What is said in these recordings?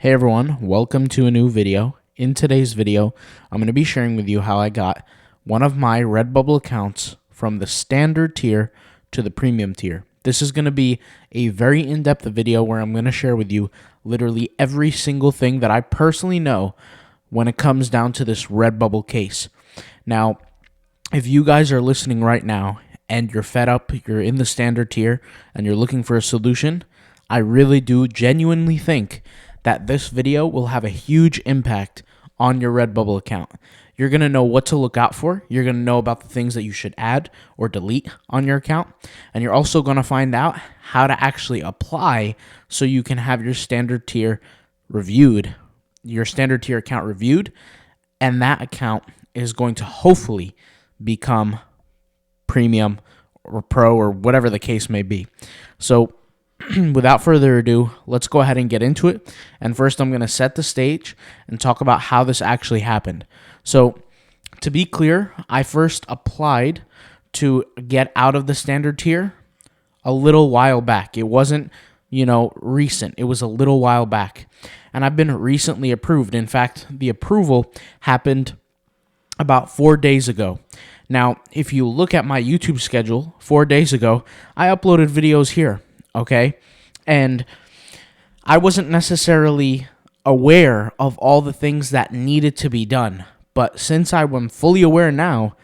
Hey everyone, welcome to a new video. In today's video, I'm going to be sharing with you how I got one of my Redbubble accounts from the standard tier to the premium tier. This is going to be a very in-depth video where I'm going to share with you literally every single thing that I personally know when it comes down to this Redbubble case. Now, if you guys are listening right now and you're fed up, you're in the standard tier, and you're looking for a solution, I really do genuinely think that this video will have a huge impact on your Redbubble account. You're going to know what to look out for. You're going to know about the things that you should add or delete on your account. And you're also going to find out how to actually apply so you can have your standard tier reviewed, your standard tier account reviewed, and that account is going to hopefully become premium or pro or whatever the case may be. So without further ado, let's go ahead and get into it. And first, I'm going to set the stage and talk about how this actually happened. So, to be clear, I first applied to get out of the standard tier a little while back. It wasn't, recent. It was a little while back. And I've been recently approved. In fact, the approval happened about 4 days ago. Now, if you look at my YouTube schedule, 4 days ago, I uploaded videos here. Okay, and I wasn't necessarily aware of all the things that needed to be done, but since I'm fully aware now,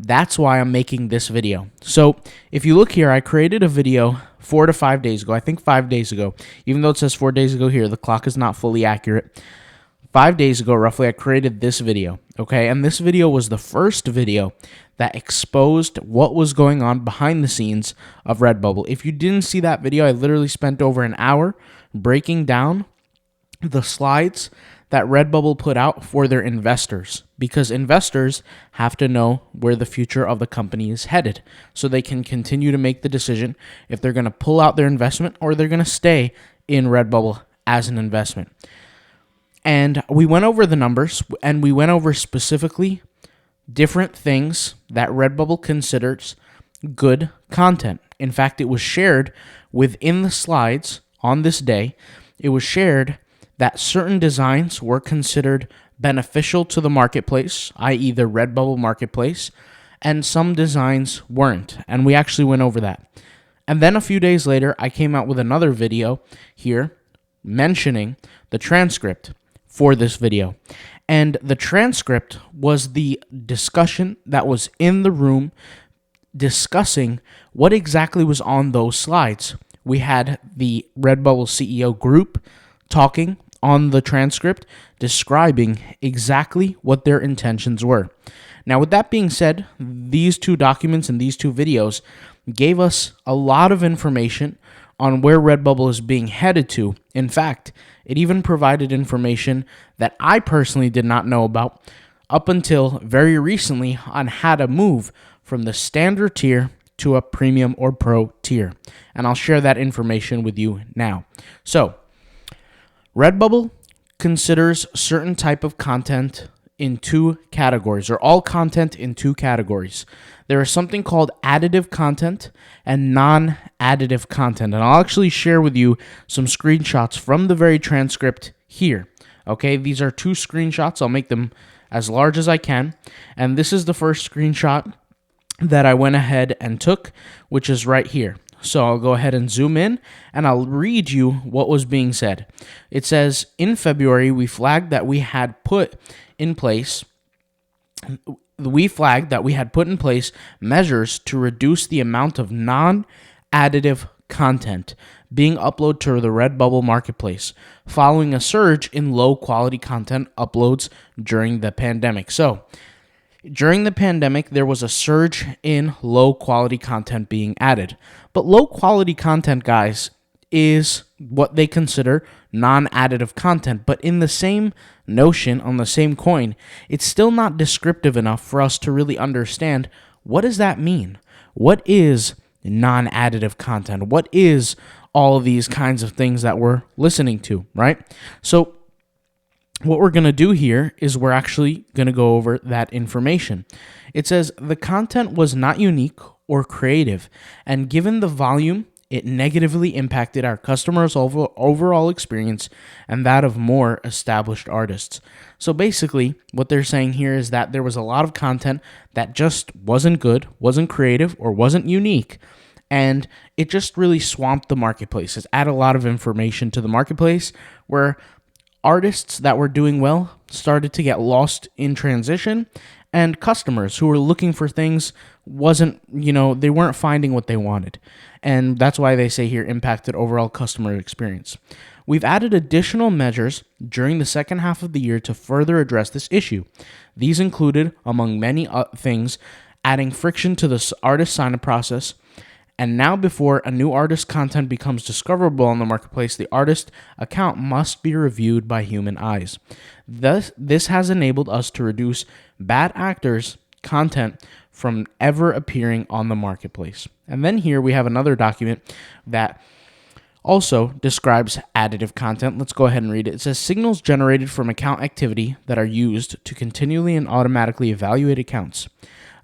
that's why I'm making this video. So if you look here, I created a video 4 to 5 days ago. I think 5 days ago, even though it says 4 days ago here, the clock is not fully accurate. 5 days ago, roughly, I created this video, okay? And this video was the first video that exposed what was going on behind the scenes of Redbubble. If you didn't see that video, I literally spent over an hour breaking down the slides that Redbubble put out for their investors, because investors have to know where the future of the company is headed so they can continue to make the decision if they're going to pull out their investment or they're going to stay in Redbubble as an investment. And we went over the numbers, and we went over specifically different things that Redbubble considers good content. In fact, it was shared within the slides on this day. It was shared that certain designs were considered beneficial to the marketplace, i.e. the Redbubble marketplace, and some designs weren't. And we actually went over that. And then a few days later, I came out with another video here mentioning the transcript for this video. And the transcript was the discussion that was in the room discussing what exactly was on those slides. We had the Redbubble CEO group talking on the transcript, describing exactly what their intentions were. Now, with that being said, these two documents and these two videos gave us a lot of information on where Redbubble is being headed to. In fact, it even provided information that I personally did not know about up until very recently on how to move from the standard tier to a premium or pro tier. And I'll share that information with you now. So, Redbubble considers certain type of content in two categories, or all content in two categories. There is something called additive content and non-additive content. And I'll actually share with you some screenshots from the very transcript here. Okay, these are two screenshots. I'll make them as large as I can. And this is the first screenshot that I went ahead and took, which is right here. So I'll go ahead and zoom in, and I'll read you what was being said. It says, in February, we flagged that we had put in place measures to reduce the amount of non-additive content being uploaded to the Redbubble marketplace following a surge in low-quality content uploads during the pandemic. So, during the pandemic, there was a surge in low-quality content being added. But low-quality content, guys, is what they consider non-additive content. But in the same notion, on the same coin, it's still not descriptive enough for us to really understand, what does that mean? What is non-additive content? What is all of these kinds of things that we're listening to, right? So what we're going to do here is we're actually going to go over that information. It says the content was not unique or creative, and given the volume it negatively impacted our customers' overall experience and that of more established artists. So basically, what they're saying here is that there was a lot of content that just wasn't good, wasn't creative, or wasn't unique, and it just really swamped the marketplace. It's added a lot of information to the marketplace where artists that were doing well started to get lost in transition, and customers who were looking for things they weren't finding what they wanted. And that's why they say here impacted overall customer experience. We've added additional measures during the second half of the year to further address this issue. These included, among many things, adding friction to the artist sign-up process. And now, before a new artist's content becomes discoverable on the marketplace, the artist account must be reviewed by human eyes. Thus, this has enabled us to reduce bad actors' content from ever appearing on the marketplace. And then here we have another document that also describes additive content. Let's go ahead and read it. It says signals generated from account activity that are used to continually and automatically evaluate accounts.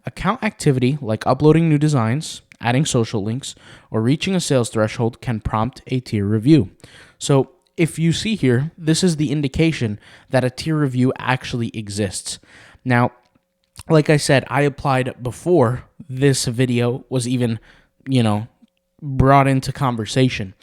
Account activity, like uploading new designs, adding social links, or reaching a sales threshold, can prompt a tier review. So if you see here, this is the indication that a tier review actually exists. Now, like I said, I applied before this video was even, brought into conversation.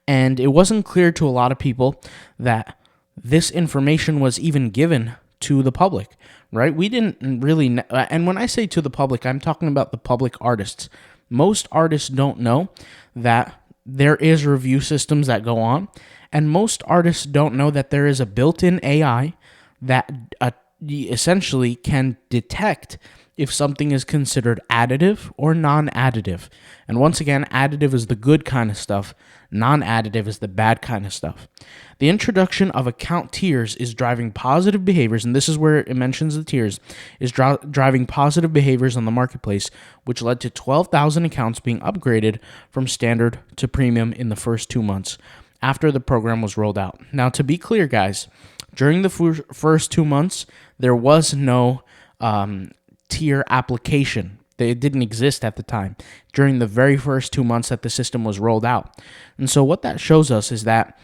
And it wasn't clear to a lot of people that this information was even given to the public, right? We didn't really, and when I say to the public, I'm talking about the public artists. Most artists don't know that there is review systems that go on, and most artists don't know that there is a built-in AI that essentially can detect if something is considered additive or non-additive. And once again, additive is the good kind of stuff, non-additive is the bad kind of stuff. The introduction of account tiers is driving positive behaviors, and this is where it mentions the tiers, is driving positive behaviors on the marketplace, which led to 12,000 accounts being upgraded from standard to premium in the first 2 months after the program was rolled out. Now, to be clear, guys, during the first 2 months, there was no tier application. It didn't exist at the time during the very first 2 months that the system was rolled out. And so what that shows us is that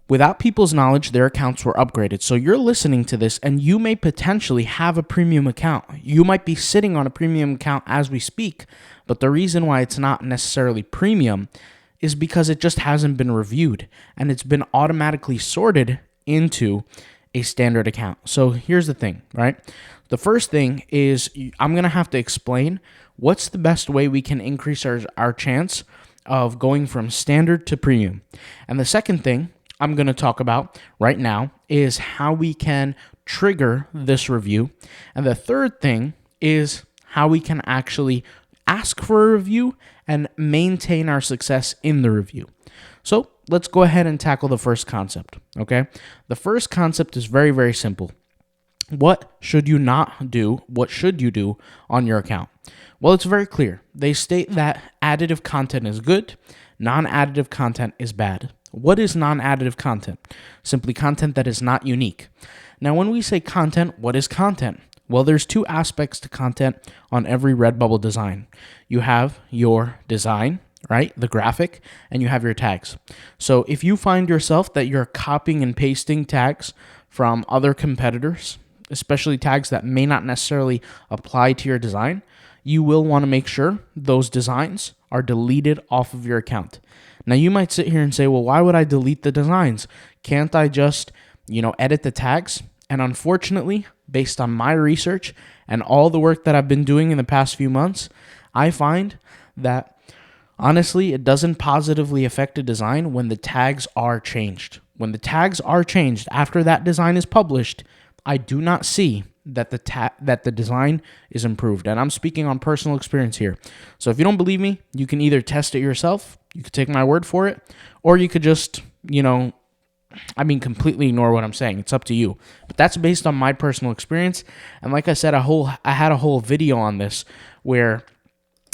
without people's knowledge, their accounts were upgraded. So you're listening to this and you may potentially have a premium account. You might be sitting on a premium account as we speak, but the reason why it's not necessarily premium is because it just hasn't been reviewed and it's been automatically sorted into a standard account. So here's the thing, right? The first thing is I'm going to have to explain what's the best way we can increase our chance of going from standard to premium. And the second thing I'm going to talk about right now is how we can trigger this review. And the third thing is how we can actually ask for a review and maintain our success in the review. So let's go ahead and tackle the first concept, okay? The first concept is very, very simple. What should you not do? What should you do on your account? Well, it's very clear. They state that additive content is good, non-additive content is bad. What is non-additive content? Simply content that is not unique. Now, when we say content, what is content? Well, there's two aspects to content on every Redbubble design. You have your design, right? The graphic, and you have your tags. So if you find yourself that you're copying and pasting tags from other competitors, especially tags that may not necessarily apply to your design, you will want to make sure those designs are deleted off of your account. Now, you might sit here and say, well, why would I delete the designs? Can't I just, edit the tags? And unfortunately, based on my research and all the work that I've been doing in the past few months, I find that honestly, it doesn't positively affect a design when the tags are changed. When the tags are changed after that design is published, I do not see that the design is improved. And I'm speaking on personal experience here. So if you don't believe me, you can either test it yourself, you could take my word for it, or you could just, completely ignore what I'm saying. It's up to you. But that's based on my personal experience. And like I said, I had a whole video on this where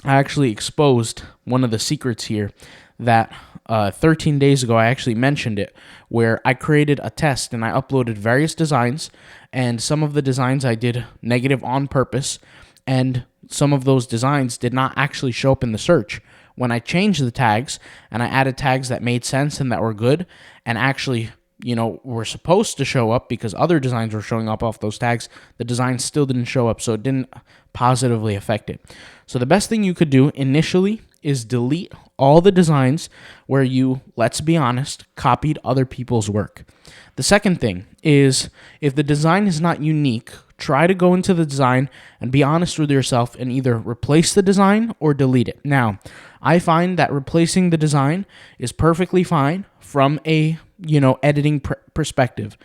I actually exposed one of the secrets here that 13 days ago I actually mentioned it, where I created a test and I uploaded various designs, and some of the designs I did negative on purpose, and some of those designs did not actually show up in the search, when I changed the tags and I added tags that made sense and that were good and actually, were supposed to show up because other designs were showing up off those tags, the design still didn't show up, so it didn't positively affect it. So the best thing you could do initially is delete all the designs where you, let's be honest, copied other people's work. The second thing is, if the design is not unique, try to go into the design and be honest with yourself and either replace the design or delete it. Now, I find that replacing the design is perfectly fine from a, editing perspective.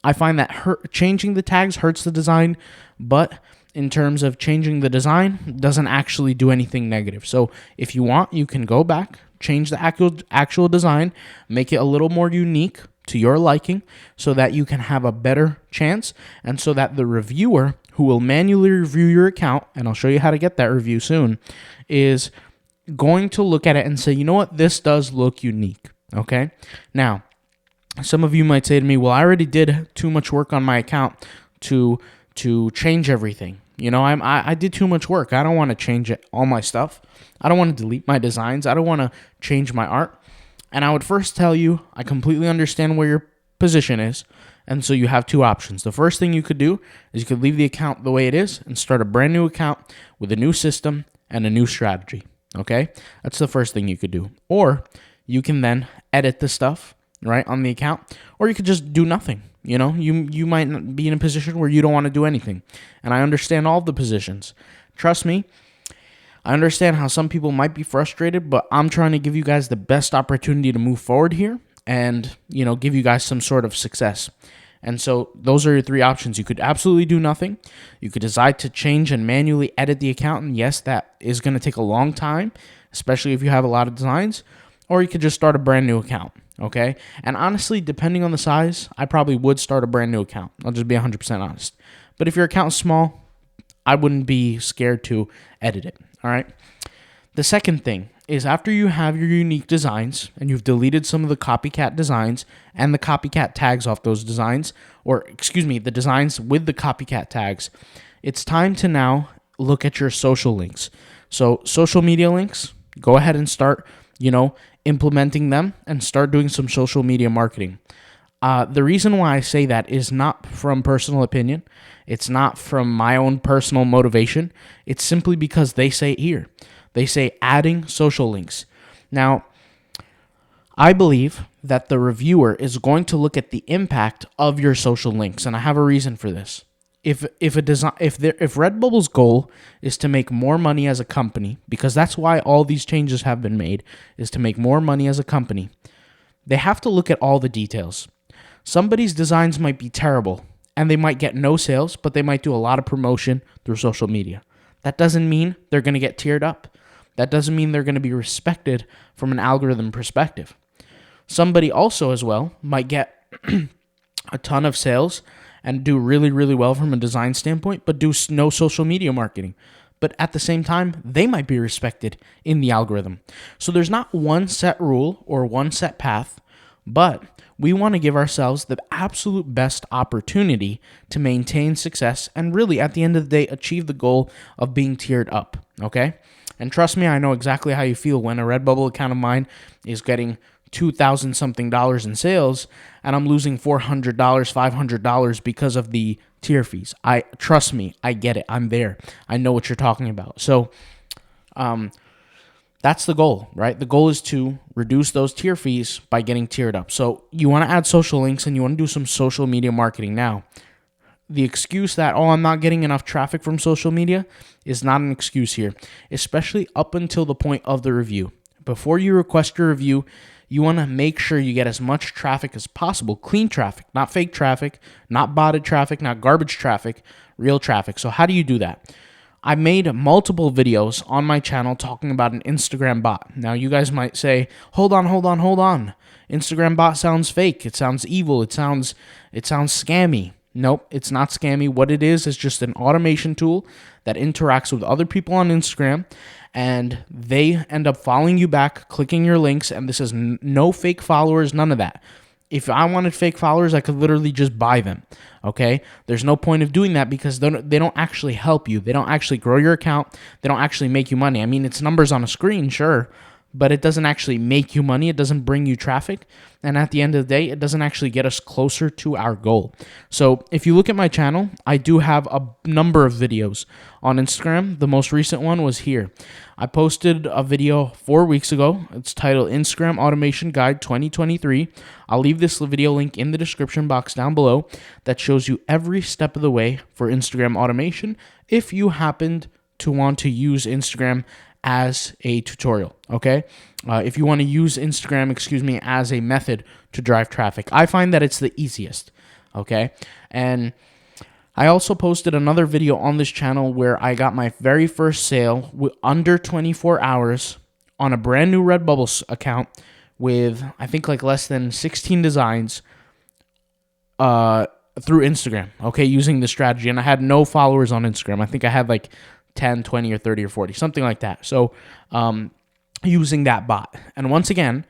I find that changing the tags hurts the design, but in terms of changing the design, doesn't actually do anything negative. So if you want, you can go back, change the actual design, make it a little more unique to your liking so that you can have a better chance and so that the reviewer who will manually review your account, and I'll show you how to get that review soon, is going to look at it and say, you know what, this does look unique, okay? Now, some of you might say to me, well, I already did too much work on my account to change everything. I did too much work. I don't want to change all my stuff. I don't want to delete my designs. I don't want to change my art. And I would first tell you, I completely understand where your position is. And so you have two options. The first thing you could do is you could leave the account the way it is and start a brand new account with a new system and a new strategy. Okay? That's the first thing you could do. Or you can then edit the stuff, right, on the account. Or you could just do nothing. You might not be in a position where you don't want to do anything. And I understand all of the positions. Trust me, I understand how some people might be frustrated, but I'm trying to give you guys the best opportunity to move forward here and, give you guys some sort of success. And so those are your three options. You could absolutely do nothing. You could decide to change and manually edit the account. And yes, that is going to take a long time, especially if you have a lot of designs. Or you could just start a brand new account. Okay? And honestly, depending on the size, I probably would start a brand new account. I'll just be 100% honest. But if your account's small, I wouldn't be scared to edit it. All right? The second thing is, after you have your unique designs and you've deleted some of the copycat designs and the copycat tags off those designs, the designs with the copycat tags, it's time to now look at your social links. So social media links, go ahead and start, implementing them and start doing some social media marketing. The reason why I say that is not from personal opinion. It's not from my own personal motivation. It's simply because they say it here. They say adding social links. Now, I believe that the reviewer is going to look at the impact of your social links, and I have a reason for this. If Redbubble's goal is to make more money as a company, because that's why all these changes have been made, is to make more money as a company, they have to look at all the details. Somebody's designs might be terrible, and they might get no sales, but they might do a lot of promotion through social media. That doesn't mean they're going to get tiered up. That doesn't mean they're going to be respected from an algorithm perspective. Somebody also as well might get a ton of sales and do really, really well from a design standpoint, but do no social media marketing. But at the same time, they might be respected in the algorithm. So there's not one set rule or one set path, but we want to give ourselves the absolute best opportunity to maintain success and really, at the end of the day, achieve the goal of being tiered up, okay? And trust me, I know exactly how you feel when a Redbubble account of mine is getting $2,000 something in sales and I'm losing $400, $500 because of the tier fees. Trust me, I get it. I'm there. I know what you're talking about. So, that's the goal, right? The goal is to reduce those tier fees by getting tiered up. So you want to add social links and you want to do some social media marketing. Now, the excuse that, I'm not getting enough traffic from social media is not an excuse here, especially up until the point of the review. Before you request your review, you want to make sure you get as much traffic as possible, clean traffic, not fake traffic, not botted traffic, not garbage traffic, real traffic. So how do you do that? I made multiple videos on my channel talking about an Instagram bot. Now, you guys might say, hold on. Instagram bot sounds fake. It sounds evil. It sounds scammy. Nope, it's not scammy. What it is just an automation tool that interacts with other people on Instagram, and they end up following you back, clicking your links, and this is no fake followers, none of that. If I wanted fake followers, I could literally just buy them, okay? There's no point of doing that because they don't actually help you. They don't actually grow your account. They don't actually make you money. I mean, it's numbers on a screen, sure, but it doesn't actually make you money. It doesn't bring you traffic. And at the end of the day, it doesn't actually get us closer to our goal. So if you look at my channel, I do have a number of videos on Instagram. The most recent one was here. I posted a video 4 weeks ago. It's titled Instagram Automation Guide 2023. I'll leave this video link in the description box down below that shows you every step of the way for Instagram automation if you happened to want to use Instagram as a tutorial, okay? If you want to use Instagram, as a method to drive traffic. I find that it's the easiest, okay? And I also posted another video on this channel where I got my very first sale under 24 hours on a brand new Redbubble account with, I think, like less than 16 designs through Instagram, okay, using the strategy. And I had no followers on Instagram. I think I had like 10, 20, or 30, or 40, something like that. So using that bot. And once again,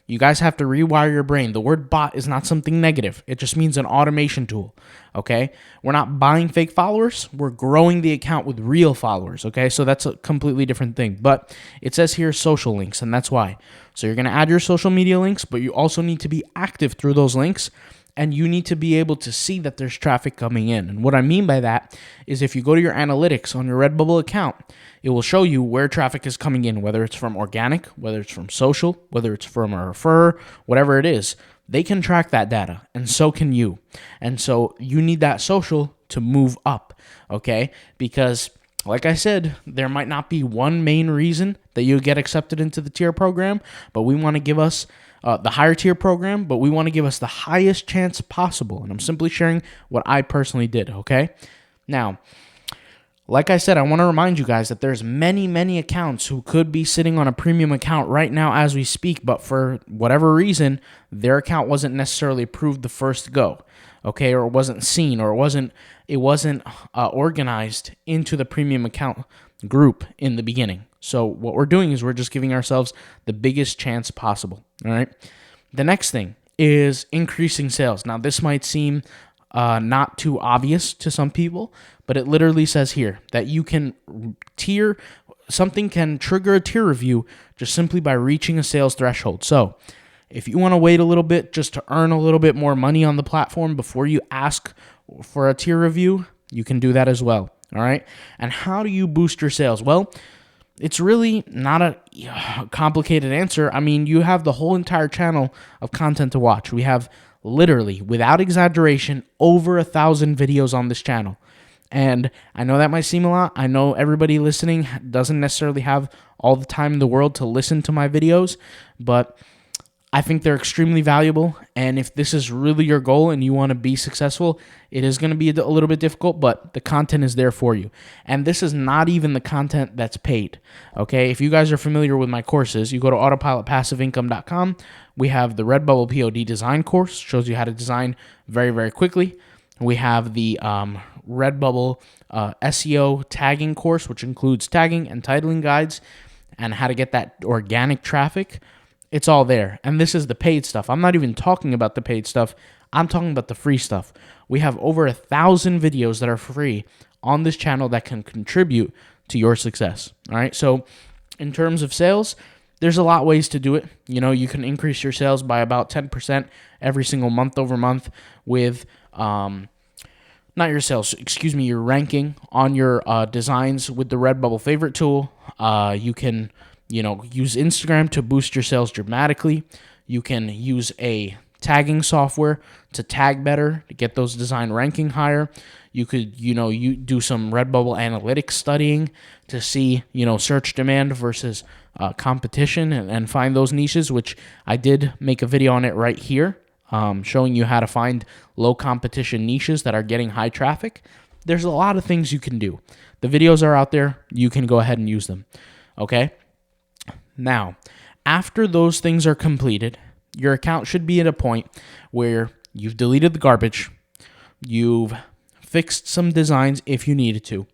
you guys have to rewire your brain. The word bot is not something negative. It just means an automation tool, okay? We're not buying fake followers. We're growing the account with real followers, okay? So that's a completely different thing. But it says here social links, and that's why. So you're going to add your social media links, but you also need to be active through those links, and you need to be able to see that there's traffic coming in. And what I mean by that is if you go to your analytics on your Redbubble account, it will show you where traffic is coming in, whether it's from organic, whether it's from social, whether it's from a referrer, whatever it is. They can track that data, and so can you. And so you need that social to move up, okay? Because like I said, there might not be one main reason that you get accepted into the tier program, but we want to give us the higher tier program, but we want to give us the highest chance possible. And I'm simply sharing what I personally did, okay? Now, like I said, I want to remind you guys that there's many accounts who could be sitting on a premium account right now as we speak, but for whatever reason, their account wasn't necessarily approved the first go, okay? Or it wasn't seen, or it wasn't organized into the premium account group in the beginning. So what we're doing is we're just giving ourselves the biggest chance possible, all right? The next thing is increasing sales. Now, this might seem not too obvious to some people, but it literally says here that you can something can trigger a tier review just simply by reaching a sales threshold. So if you want to wait a little bit just to earn a little bit more money on the platform before you ask for a tier review, you can do that as well, all right? And how do you boost your sales? Well, it's really not a complicated answer. I mean, you have the whole entire channel of content to watch. We have literally, without exaggeration, over 1,000 videos on this channel. And I know that might seem a lot. I know everybody listening doesn't necessarily have all the time in the world to listen to my videos, but I think they're extremely valuable. And if this is really your goal and you want to be successful, it is going to be a little bit difficult, but the content is there for you. And this is not even the content that's paid, okay? If you guys are familiar with my courses, you go to autopilotpassiveincome.com. We have the Redbubble POD design course, shows you how to design very quickly. We have the Redbubble SEO tagging course, which includes tagging and titling guides and how to get that organic traffic. It's all there. And this is the paid stuff. I'm not even talking about the paid stuff. I'm talking about the free stuff. We have over 1,000 videos that are free on this channel that can contribute to your success. All right. So in terms of sales, there's a lot of ways to do it. You know, you can increase your sales by about 10% every single month over month with, not your sales, your ranking on your designs with the Redbubble favorite tool. You can use Instagram to boost your sales dramatically. You can use a tagging software to tag better, to get those design ranking higher. You could, you do some Redbubble analytics studying to see, search demand versus competition and find those niches, which I did make a video on it right here, showing you how to find low competition niches that are getting high traffic. There's a lot of things you can do. The videos are out there. You can go ahead and use them. Okay. Now, after those things are completed, your account should be at a point where you've deleted the garbage, you've fixed some designs if you needed to,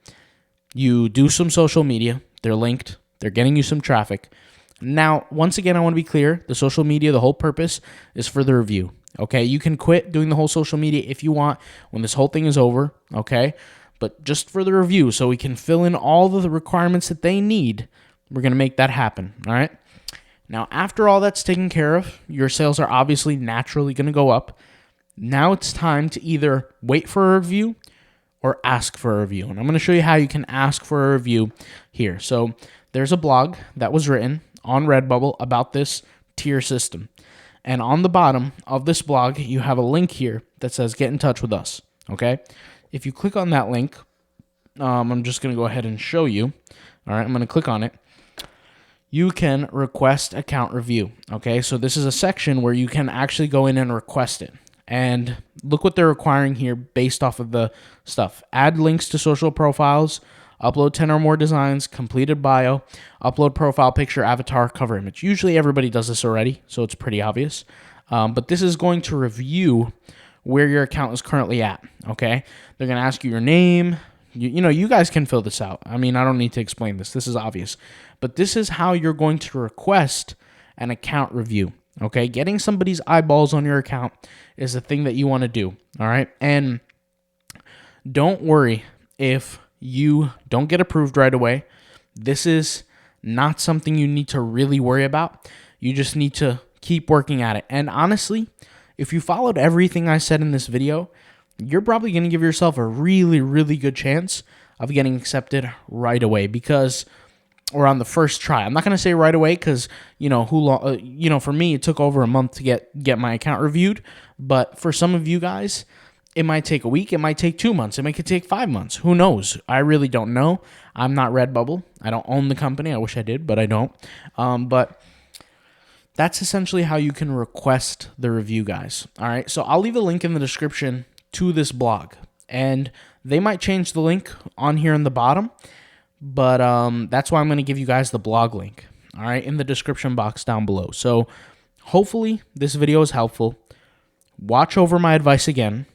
you do some social media, they're linked, they're getting you some traffic. Now, once again, I want to be clear, the social media, the whole purpose is for the review, okay? You can quit doing the whole social media if you want when this whole thing is over, okay? But just for the review, so we can fill in all of the requirements that they need, we're going to make that happen, all right? Now, after all that's taken care of, your sales are obviously naturally going to go up. Now it's time to either wait for a review or ask for a review. And I'm going to show you how you can ask for a review here. So there's a blog that was written on Redbubble about this tier system. And on the bottom of this blog, you have a link here that says get in touch with us. Okay. If you click on that link, I'm just going to go ahead and show you. All right. I'm going to click on it. You can request account review. Okay. So this is a section where you can actually go in and request it. And look what they're requiring here based off of the stuff. Add links to social profiles, upload 10 or more designs, completed bio, upload profile picture, avatar, cover image. Usually everybody does this already, so it's pretty obvious. But this is going to review where your account is currently at, okay? They're going to ask you your name. You guys can fill this out. I mean, I don't need to explain this. This is obvious. But this is how you're going to request an account review. Okay, getting somebody's eyeballs on your account is the thing that you want to do, all right? And don't worry if you don't get approved right away. This is not something you need to really worry about. You just need to keep working at it. And honestly, if you followed everything I said in this video, you're probably going to give yourself a really, really good chance of getting accepted right away because... or on the first try. I'm not going to say right away because, for me, it took over a month to get my account reviewed. But for some of you guys, it might take a week. It might take 2 months. It might take 5 months. Who knows? I really don't know. I'm not Redbubble. I don't own the company. I wish I did, but I don't. But that's essentially how you can request the review, guys. All right. So I'll leave a link in the description to this blog. And they might change the link on here in the bottom. But that's why I'm going to give you guys the blog link, all right, in the description box down below. So hopefully this video is helpful. Watch over my advice again.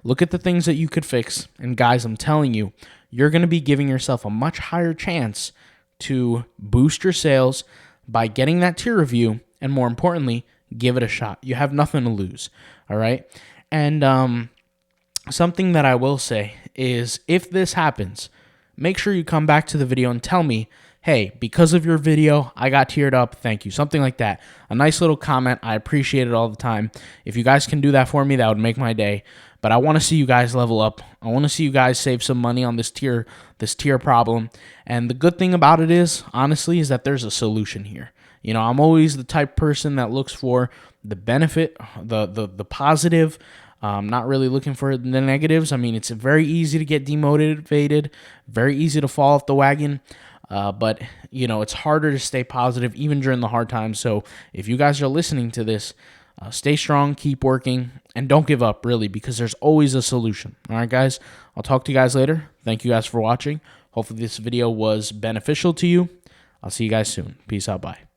Look at the things that you could fix. And guys, I'm telling you, you're going to be giving yourself a much higher chance to boost your sales by getting that tier review. And more importantly, give it a shot. You have nothing to lose, all right? And something that I will say is if this happens, make sure you come back to the video and tell me, hey, because of your video, I got tiered up. Thank you. Something like that. A nice little comment. I appreciate it all the time. If you guys can do that for me, that would make my day. But I want to see you guys level up. I want to see you guys save some money on this tier problem. And the good thing about it is, honestly, is that there's a solution here. I'm always the type of person that looks for the benefit, the positive. Not really looking for the negatives. I mean, it's very easy to get demotivated, very easy to fall off the wagon, but, it's harder to stay positive even during the hard times. So if you guys are listening to this, stay strong, keep working, and don't give up, really, because there's always a solution. All right, guys, I'll talk to you guys later. Thank you guys for watching. Hopefully this video was beneficial to you. I'll see you guys soon. Peace out. Bye.